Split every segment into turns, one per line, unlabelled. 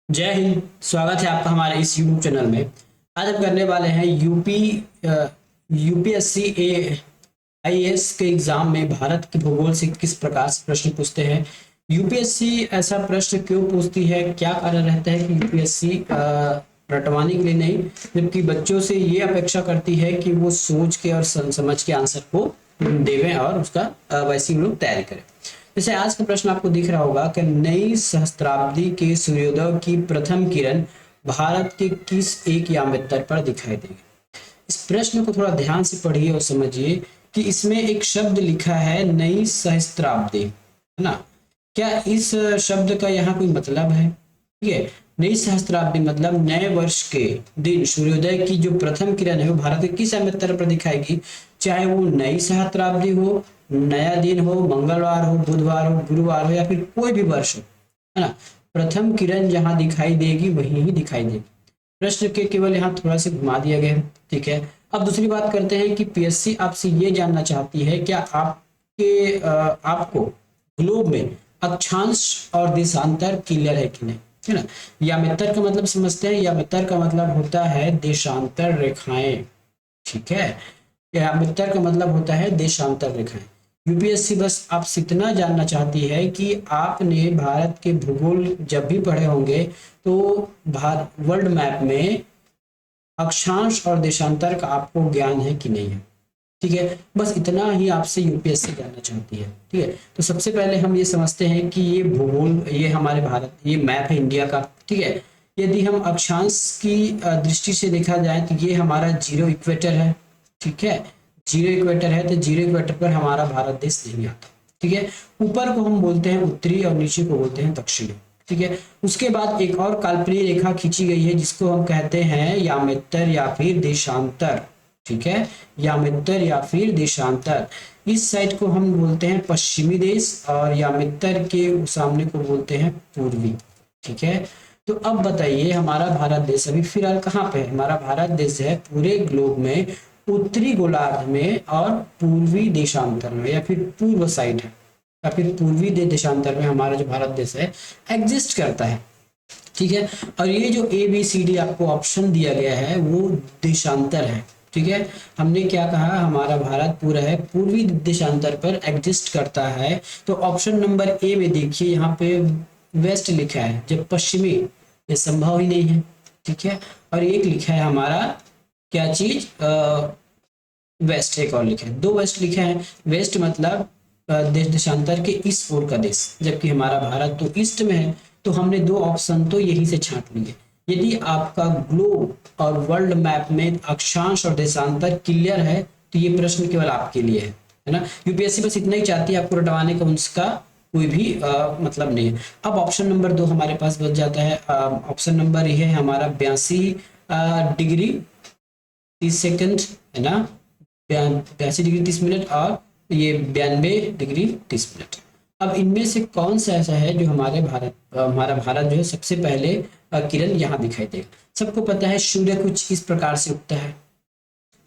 जय हिंद। स्वागत है आपका हमारे इस यूट्यूब चैनल में। आज हम करने वाले हैं यूपीएससी ए आईएएस के एग्जाम में भारत के भूगोल से किस प्रकार से प्रश्न पूछते हैं। यूपीएससी ऐसा प्रश्न क्यों पूछती है, क्या कारण रहता है कि यूपीएससी रटवाने के लिए नहीं, जबकि बच्चों से ये अपेक्षा करती है कि वो सोच के और समझ के आंसर को देवें और उसका वैसे ही लोग तैयारी करें। जैसे आज का प्रश्न आपको दिख रहा होगा कि नई सहस्त्राब्दी के सूर्योदय की प्रथम किरण भारत के किस एक यामित्र पर दिखाई देगी। इस प्रश्न को थोड़ा ध्यान से पढ़िए और समझिए कि इसमें एक शब्द लिखा है नई सहस्त्राब्दी, है ना। क्या इस शब्द का यहाँ कोई मतलब है? ठीक है, नई सहस्त्राब्दी मतलब नए वर्ष के दिन सूर्योदय की जो प्रथम किरण है वो भारत के किस यामित्र पर दिखाएगी, चाहे वो नई सहस्त्राब्दी हो, नया दिन हो, मंगलवार हो, बुधवार हो, गुरुवार हो या फिर कोई भी वर्ष हो, है ना। प्रथम किरण जहां दिखाई देगी वहीं ही दिखाई देगी। प्रश्न के केवल यहाँ थोड़ा सा घुमा दिया गया है। ठीक है, अब दूसरी बात करते हैं कि पीएससी आपसे ये जानना चाहती है क्या आपको ग्लोब में अक्षांश और देशांतर क्लियर है कि नहीं, है ना। यामित्र का मतलब समझते हैं। यामित्र का मतलब होता है देशांतर रेखाएं। ठीक है, यामित्र का मतलब होता है देशांतर रेखाएं। यूपीएससी बस आपसे इतना जानना चाहती है कि आपने भारत के भूगोल जब भी पढ़े होंगे तो भारत वर्ल्ड मैप में अक्षांश और देशांतर का आपको ज्ञान है कि नहीं है। ठीक है, बस इतना ही आपसे यूपीएससी जानना चाहती है। ठीक है, तो सबसे पहले हम ये समझते हैं कि ये भूगोल, ये हमारे भारत, ये मैप है इंडिया का। ठीक है, यदि हम अक्षांश की दृष्टि से देखा जाए तो ये हमारा जीरो इक्वेटर है। ठीक है, जीरो इक्वेटर है तो जीरो इक्वेटर पर हमारा भारत देश नहीं आता। ठीक है, ऊपर को हम बोलते हैं उत्तरी और नीचे को बोलते हैं दक्षिणी। ठीक है, उसके बाद एक और काल्पनिक रेखा खींची गई है जिसको हम कहते हैं यामित्र या फिर देशांतर। ठीक है, यामित्र या फिर देशांतर। इस साइड को हम बोलते हैं पश्चिमी देश और यामित्र के सामने को बोलते हैं पूर्वी। ठीक है, तो अब बताइए हमारा भारत देश अभी फिलहाल कहाँ पे है? हमारा भारत देश है पूरे ग्लोब में उत्तरी गोलार्ध में और पूर्वी देशांतर में या फिर पूर्व साइड है या फिर पूर्वी देशांतर में हमारा जो भारत देश है एग्जिस्ट करता है। ठीक है, और ये जो ए बी सी डी आपको ऑप्शन दिया गया है वो देशांतर है। ठीक है, हमने क्या कहा, हमारा भारत पूरा है पूर्वी देशांतर पर एग्जिस्ट करता है। तो ऑप्शन नंबर ए में देखिए यहाँ पे वेस्ट लिखा है, जब पश्चिमी, ये संभव ही नहीं है। ठीक है, और एक लिखा है हमारा क्या चीज, वेस्ट। एक और लिखा है, दो वेस्ट लिखा है। वेस्ट मतलब देश देशांतर के इस ओर का देश, जबकि हमारा भारत तो ईस्ट में है। तो हमने दो ऑप्शन तो यहीं से छांट लिए। यदि आपका ग्लोब और वर्ल्ड मैप में अक्षांश और देशांतर क्लियर है तो ये प्रश्न केवल आपके लिए है ना। यूपीएससी बस इतना ही चाहती है आपको रटवाने का, उसका कोई भी मतलब नहीं है। अब ऑप्शन नंबर 2 हमारे पास बच जाता है। ऑप्शन नंबर ये है हमारा 82 डिग्री 30 सेकंड, है ना। 82 डिग्री 30 मिनट और ये 92 डिग्री 30 मिनट। अब इनमें से कौन सा ऐसा है जो हमारा भारत जो है सबसे पहले किरण यहाँ दिखाई देगा। सबको पता है सूर्य कुछ इस प्रकार से उगता है।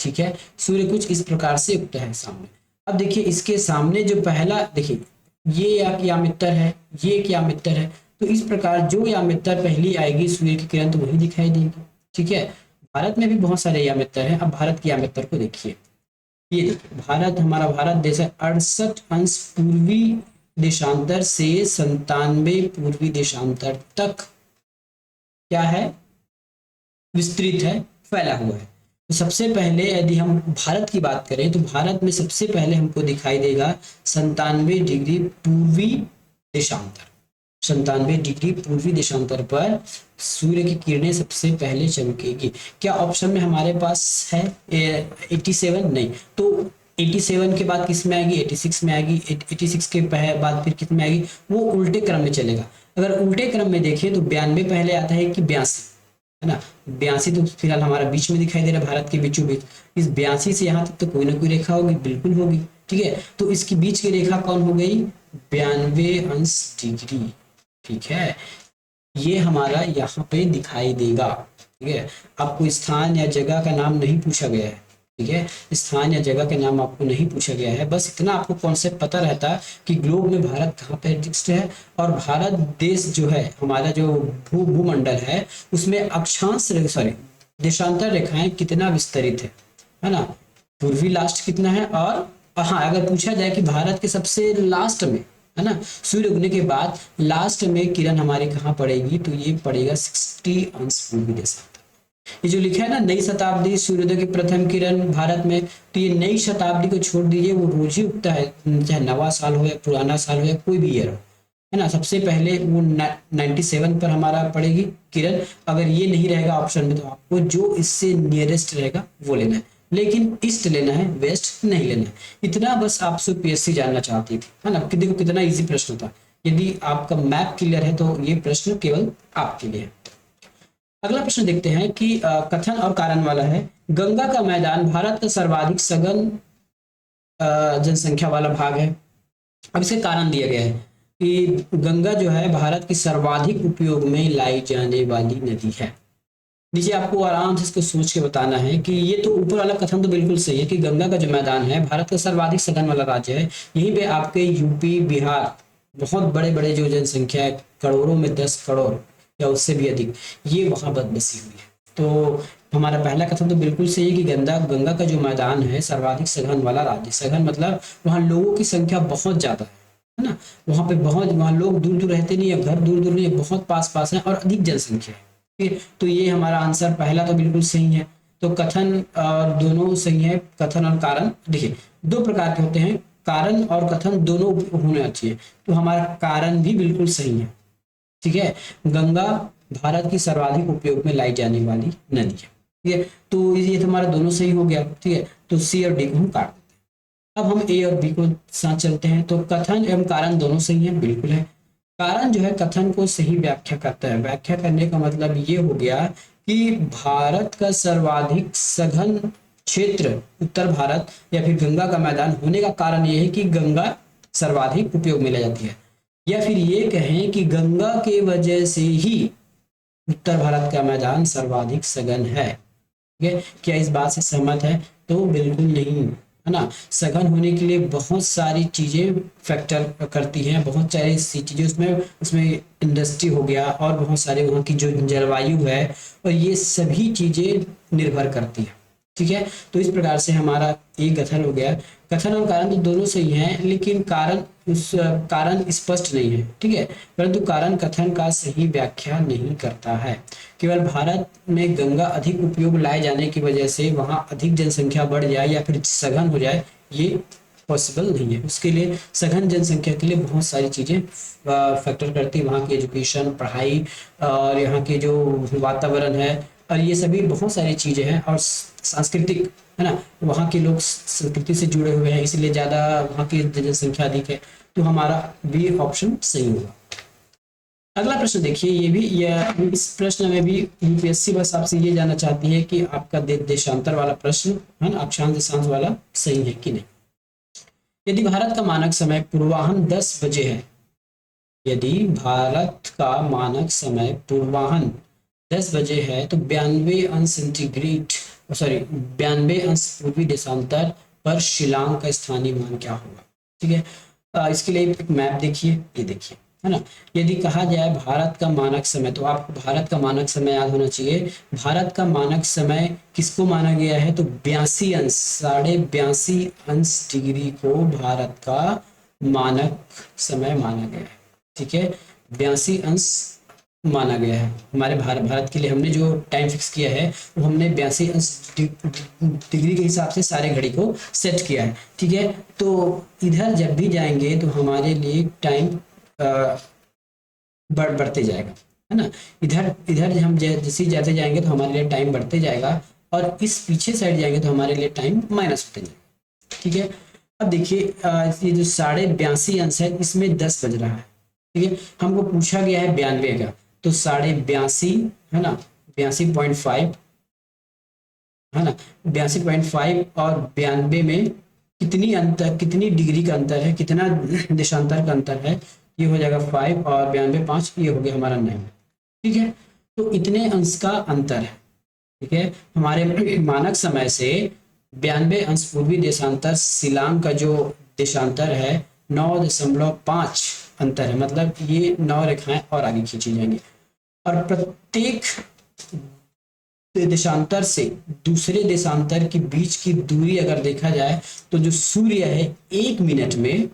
ठीक है, सूर्य कुछ इस प्रकार से उगता है सामने। अब देखिए इसके सामने जो पहला, देखिए ये यामित्र है, ये एक यामित्र है। तो इस प्रकार जो यामित्र पहली आएगी सूर्य की किरण तो वही दिखाई देगी। ठीक है, भारत में भी बहुत सारे यामित्र हैं। अब भारत के यामित्र को देखिए, ये देखिए भारत, हमारा भारत देश है 68 अंश पूर्वी देशांतर से 97 पूर्वी देशांतर तक क्या है, विस्तृत है, फैला हुआ है। तो सबसे पहले यदि हम भारत की बात करें तो भारत में सबसे पहले हमको दिखाई देगा 97 डिग्री पूर्वी देशांतर। 97 डिग्री पूर्वी देशांतर पर सूर्य की किरणें सबसे पहले चमकेगी। क्या ऑप्शन में हमारे पास है 87? नहीं, तो 87 के बाद किस में आएगी, 86 में आएगी। 86 के बाद फिर किस में आएगी, वो उल्टे क्रम में चलेगा। अगर उल्टे क्रम में देखें तो 92 पहले आता है कि 82, है ना। 82 तो फिलहाल हमारा बीच में दिखाई दे रहा है, भारत के बीचों बीच। इस 82 से यहाँ तक तो कोई ना कोई रेखा होगी, बिल्कुल होगी। ठीक है, तो इसकी बीच की रेखा कौन हो गई, 92 अंश डिग्री। ठीक है, ये हमारा यहाँ पे दिखाई देगा। ठीक है, आपको स्थान या जगह का नाम नहीं पूछा गया है। ठीक है, स्थान या जगह के नाम आपको नहीं पूछा गया है, बस इतना आपको कॉन्सेप्ट पता रहता है कि ग्लोब में भारत कहाँ पे एग्जिस्ट है, और भारत देश जो है हमारा जो भूमंडल है उसमें अक्षांश सॉरी देशांतर रेखाएं कितना विस्तरित है ना, पूर्वी लास्ट कितना है, और हाँ अगर पूछा जाए कि भारत के सबसे लास्ट में है ना सूर्य उगने के बाद लास्ट में किरण हमारी कहाँ पड़ेगी, तो ये पड़ेगा 60 अंश पूर्वी देशांतर। ये जो लिखा है ना नई शताब्दी सूर्योदय की प्रथम किरण भारत में, तो ये नई शताब्दी को छोड़ दीजिए, वो रोज ही उगता है, चाहे नवा साल हो या पुराना साल हो या कोई भी ईयर हो, है ना। सबसे पहले वो 97 पर हमारा पड़ेगी किरण। अगर ये नहीं रहेगा ऑप्शन में तो आपको जो इससे नियरेस्ट रहेगा वो लेना है, लेकिन ईस्ट लेना है, वेस्ट नहीं लेना है। इतना बस आपसे पीएससी जानना चाहती थी, है ना। कि देखो कितना इजी प्रश्न था। यदि आपका मैप क्लियर है तो ये प्रश्न केवल आपके लिए है। अगला प्रश्न देखते हैं कि कथन और कारण वाला है। गंगा का मैदान भारत का सर्वाधिक सघन जनसंख्या वाला भाग है। अब इसके कारण दिया गया है कि गंगा जो है भारत की सर्वाधिक उपयोग में लाई जाने वाली नदी है। नीचे आपको आराम से इसको सोच के बताना है कि ये तो ऊपर वाला कथन तो बिल्कुल सही है कि गंगा का जो मैदान है भारत का सर्वाधिक सघन वाला राज्य है। यहीं पे आपके यूपी बिहार बहुत बड़े बड़े जो जनसंख्या है, करोड़ों में 10 करोड़ या उससे भी अधिक, ये वहां पर बसी हुई है। तो हमारा पहला कथन तो बिल्कुल सही है कि गंगा का जो मैदान है सर्वाधिक सघन वाला राज्य। सघन मतलब वहाँ लोगों की संख्या बहुत ज्यादा है ना, वहाँ पे बहुत, वहाँ लोग दूर दूर रहते नहीं है, घर दूर दूर नहीं है, बहुत पास पास है और अधिक जनसंख्या है। ठीक है, तो ये हमारा आंसर पहला तो बिल्कुल सही है। तो कथन दोनों सही है। कथन और कारण देखिए दो प्रकार के होते हैं, कारण और कथन दोनों होने चाहिए, तो हमारा कारण भी बिल्कुल सही है। ठीक है, गंगा भारत की सर्वाधिक उपयोग में लाई जाने वाली नदी है। ठीक है, तो ये हमारा दोनों सही हो गया। ठीक है, तो सी और डी को हम काट देते हैं। अब हम ए और बी को साथ चलते हैं। तो कथन एवं कारण दोनों सही है, बिल्कुल है। कारण जो है कथन को सही व्याख्या करता है। व्याख्या करने का मतलब ये हो गया कि भारत का सर्वाधिक सघन क्षेत्र उत्तर भारत या फिर गंगा का मैदान होने का कारण यह है कि गंगा सर्वाधिक उपयोग में लाई जाती है, या फिर ये कहें कि गंगा के वजह से ही उत्तर भारत का मैदान सर्वाधिक सघन है। ठीक है, क्या इस बात से सहमत है? तो बिल्कुल नहीं, है ना। सघन होने के लिए बहुत सारी चीजें फैक्टर करती हैं, बहुत सारी चीजें उसमें इंडस्ट्री हो गया और बहुत सारे वहाँ की जो जलवायु है और ये सभी चीजें निर्भर करती है। ठीक है, तो इस प्रकार से हमारा एक कथन हो गया। कथन और कारण तो दोनों सही हैं, लेकिन कारण स्पष्ट नहीं है। ठीक है, परंतु कारण कथन का सही व्याख्या नहीं करता है। केवल भारत में गंगा अधिक उपयोग लाए जाने की वजह से वहां अधिक जनसंख्या बढ़ जाए या फिर सघन हो जाए, ये पॉसिबल नहीं है। उसके लिए सघन जनसंख्या के लिए बहुत सारी चीजें फैक्टर करती है, वहाँ की एजुकेशन, पढ़ाई और यहाँ के जो वातावरण है और ये सभी बहुत सारी चीजें हैं, और सांस्कृतिक, है ना, वहाँ के लोग संस्कृति से जुड़े हुए हैं, इसलिए ज्यादा वहाँ की जनसंख्या अधिक है। तो हमारा बी ऑप्शन सही होगा। अगला प्रश्न देखिए, इस प्रश्न में भी यूपीएससी बस आपसे ये जानना चाहती है कि आपका देशांतर वाला प्रश्न, है ना, अक्षांश देशांश वाला सही है कि नहीं। यदि भारत का मानक समय पूर्वाह्न 10 बजे है, यदि भारत का मानक समय पूर्वाह्न 10 बजे है तो 92 अंश सेंटीग्रेड 92 अंश पूर्वी देशांतर पर शिलांग का स्थानीय मान क्या होगा। ठीक है, इसके लिए एक मैप देखिए, ये देखिए, है ना। यदि कहा जाए भारत का मानक समय, तो आपको भारत का मानक समय याद होना चाहिए। भारत का मानक समय किसको माना गया है, तो 82 अंश 82.5 अंश डिग्री को भारत का मानक समय माना गया है। ठीक है, 82 अंश माना गया है हमारे भारत के लिए। हमने जो टाइम फिक्स किया है वो हमने 82 अंश डिग्री के हिसाब से सारे घड़ी को सेट किया है। ठीक है, तो इधर जब भी जाएंगे तो हमारे लिए टाइम बढ़ते जाएगा, है ना। इधर हम जैसे जाते जाएंगे तो हमारे लिए टाइम बढ़ते जाएगा, और इस पीछे साइड जाएंगे तो हमारे लिए टाइम माइनस होते जाएगा। ठीक है, अब देखिए ये जो 82.5 अंश है इसमें 10 बज रहा है। ठीक है, हमको पूछा गया है 92 का, तो 82.5, है ना, 82.5, है ना, 82.5 और 92 में कितनी डिग्री का अंतर है, कितना देशांतर का अंतर है, ये हो जाएगा 5 और 92 5, ये हो गया हमारा 9। ठीक है, तो इतने अंश का अंतर है। ठीक है, हमारे मानक समय से 92 अंश पूर्वी देशांतर, शिलांग का जो देशांतर है 9.5 अंतर है, मतलब ये 9 रेखाएं और आगे खींची जाएंगी। और प्रत्येक देशांतर से दूसरे देशांतर के बीच की दूरी अगर देखा जाए तो जो सूर्य है 1 मिनट में,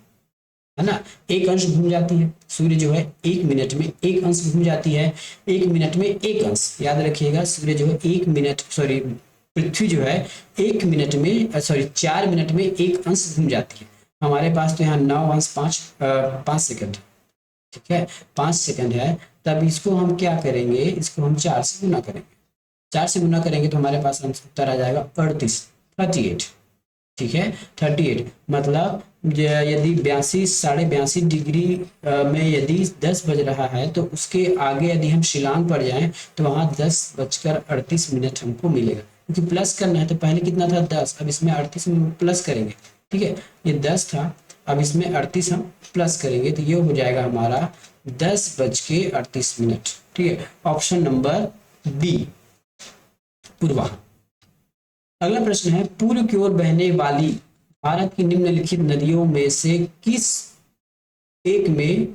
है ना, 1 अंश घूम जाती है। सूर्य जो है 1 मिनट में 1 अंश घूम जाती है। 1 मिनट में 1 अंश, याद रखिएगा, सूर्य जो है 1 मिनट, सॉरी पृथ्वी जो है 1 मिनट में, सॉरी 4 मिनट में 1 अंश घूम जाती है। हमारे पास तो यहाँ 9 अंश 5 सेकंड, ठीक है, 5 सेकंड है। तब इसको हम क्या करेंगे, इसको हम 4 से गुना करेंगे। 4 से गुना करेंगे तो हमारे पास उत्तर आ जाएगा 38, ठीक है, 38। मतलब यदि 82 डिग्री में यदि 10 बज रहा है तो उसके आगे यदि हम शिलांग पर जाएं तो वहाँ 10:38 हमको मिलेगा, क्योंकि प्लस करना है। तो पहले कितना था 10, अब इसमें 38 में प्लस करेंगे, ठीक है, ये 10 था, अब इसमें 38 हम प्लस करेंगे तो ये हो जाएगा हमारा 10:38, ठीक है। ऑप्शन नंबर बी पूर्वा। अगला प्रश्न है, पूर्व की ओर बहने वाली भारत की निम्नलिखित नदियों में से किस एक में,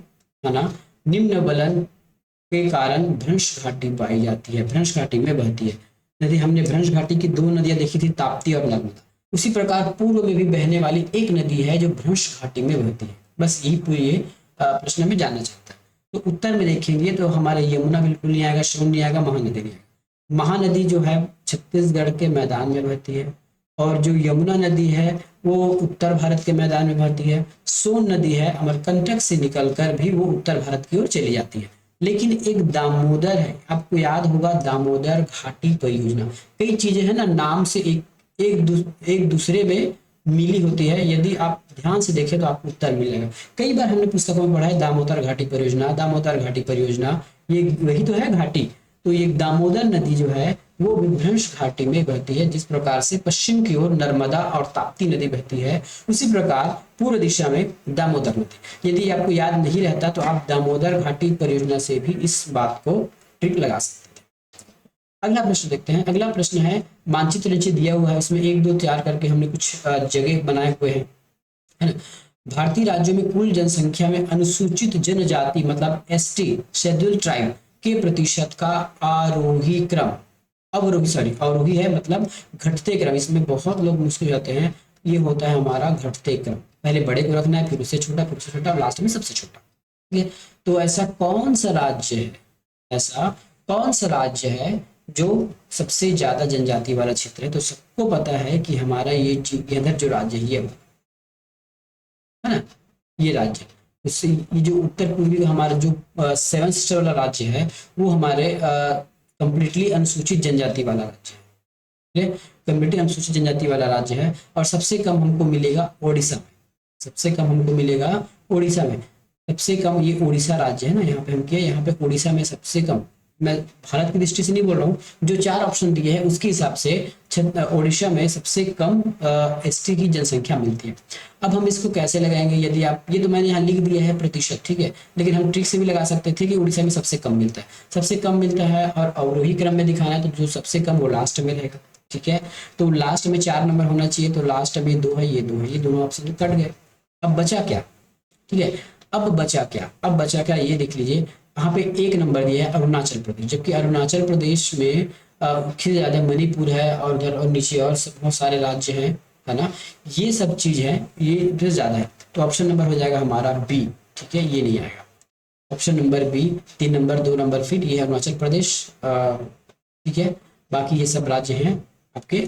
है ना, निम्न बलन के कारण भ्रंश घाटी पाई जाती है, भ्रंश घाटी में बहती है नदी। हमने भ्रंश घाटी की 2 नदियां देखी थी, ताप्ती और नर्मदा। उसी प्रकार पूर्व में भी बहने वाली एक नदी है जो भ्रंश घाटी में बहती है। बस यही पूरी प्रश्न में जानना चाहता है। तो उत्तर में देखेंगे तो हमारे यमुना बिल्कुल नहीं आएगा, सोन नहीं आएगा, महानदी नहीं आएगा। महानदी जो है छत्तीसगढ़ के मैदान में बहती है, और जो यमुना नदी है वो उत्तर भारत के मैदान में बहती है। सोन नदी है अमरकंटक से निकलकर भी वो उत्तर भारत की ओर चली जाती है। लेकिन एक दामोदर है, आपको याद होगा दामोदर घाटी परियोजना। कई चीजें हैं ना, नाम से एक दूसरे में मिली होती है। यदि आप ध्यान से देखें तो आपको उत्तर मिलेगा। कई बार हमने पुस्तकों में पढ़ा है दामोदर घाटी परियोजना, दामोदर घाटी परियोजना, ये वही तो है घाटी। तो ये दामोदर नदी जो है वो भ्रंश घाटी में बहती है। जिस प्रकार से पश्चिम की ओर नर्मदा और ताप्ती नदी बहती है, उसी प्रकार पूर्व दिशा में दामोदर नदी। यदि आपको याद नहीं रहता तो आप दामोदर घाटी परियोजना से भी इस बात को ट्रिक लगा सकते थे। अगला प्रश्न देखते हैं। अगला प्रश्न है, मानचित्र नीचे दिया हुआ है, उसमें 1 2 4 करके हमने कुछ जगह बनाए हुए हैं, है ना। भारतीय राज्यों में कुल जनसंख्या में अनुसूचित जनजाति मतलब एसटी, शेड्यूल ट्राइब के प्रतिशत का आरोही क्रम, अवरोही है मतलब घटते क्रम। इसमें बहुत लोग मुश्किल जाते हैं। ये होता है हमारा घटते क्रम, पहले बड़े को रखना है, फिर उससे छोटा, फिर उससे छोटा, लास्ट में सबसे छोटा, ठीक है। तो ऐसा कौन सा राज्य है जो सबसे ज्यादा जनजाति वाला क्षेत्र है? तो सबको पता है कि हमारा ये इधर जो राज्य है ना, ये राज्य, इससे ये जो उत्तर पूर्वी हमारा जो 7 स्टार वाला राज्य है वो हमारे कंप्लीटली अनुसूचित जनजाति वाला राज्य है, ठीक है, कंप्लीटली अनुसूचित जनजाति वाला राज्य है। और सबसे कम हमको मिलेगा ओडिशा में, सबसे कम हमको मिलेगा ओडिशा में, सबसे कम ये ओडिशा राज्य है ना, यहाँ पे हम किया, यहाँ पे ओडिशा में सबसे कम, मैं भारत की दृष्टि से नहीं बोल रहा हूँ, जो 4 ऑप्शन दिए हैं उसके हिसाब से ओडिशा में सबसे कम एसटी की जनसंख्या मिलती है। अब हम इसको कैसे लगाएंगे? यदि आप, ये तो मैंने यहाँ लिख दिया है प्रतिशत, ठीक है, लेकिन हम ट्रिक से भी लगा सकते थे कि उड़ीसा में सबसे कम मिलता है, सबसे कम मिलता है। और अवरोही क्रम में दिखाना है तो जो सबसे कम वो लास्ट में रहेगा, ठीक है। तो लास्ट में 4 नंबर होना चाहिए, तो लास्ट में 2 है, ये 2 है, ये दोनों ऑप्शन कट गए। अब बचा क्या, ठीक है, अब बचा क्या, ये देख लीजिए। यहाँ पे 1 नंबर दिया है अरुणाचल प्रदेश, जबकि अरुणाचल प्रदेश में ज्यादा मणिपुर है और उधर और नीचे और बहुत सारे राज्य हैं, है ना, ये सब चीज है, ये ज्यादा है। तो ऑप्शन नंबर हो जाएगा हमारा बी, ठीक है, ये नहीं आएगा। Option number B, 3 number 2 number फिर ये अरुणाचल प्रदेश, ठीक है। बाकी ये सब राज्य हैं आपके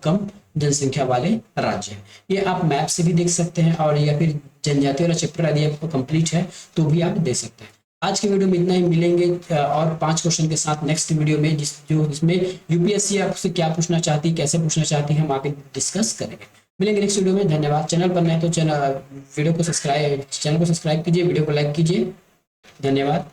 कम जनसंख्या वाले राज्य हैं। ये आप मैप से भी देख सकते हैं, और या फिर जनजाति वाला चैप्टर यदि आपको कंप्लीट है तो भी आप देख सकते हैं। आज के वीडियो में इतना ही, मिलेंगे और 5 क्वेश्चन के साथ नेक्स्ट वीडियो में, जिसमें यूपीएससी आपसे क्या पूछना चाहती है, कैसे पूछना चाहती है, हम आगे डिस्कस करेंगे। मिलेंगे नेक्स्ट वीडियो में। धन्यवाद। चैनल पर नए तो चैनल को सब्सक्राइब कीजिए, वीडियो को लाइक कीजिए। धन्यवाद।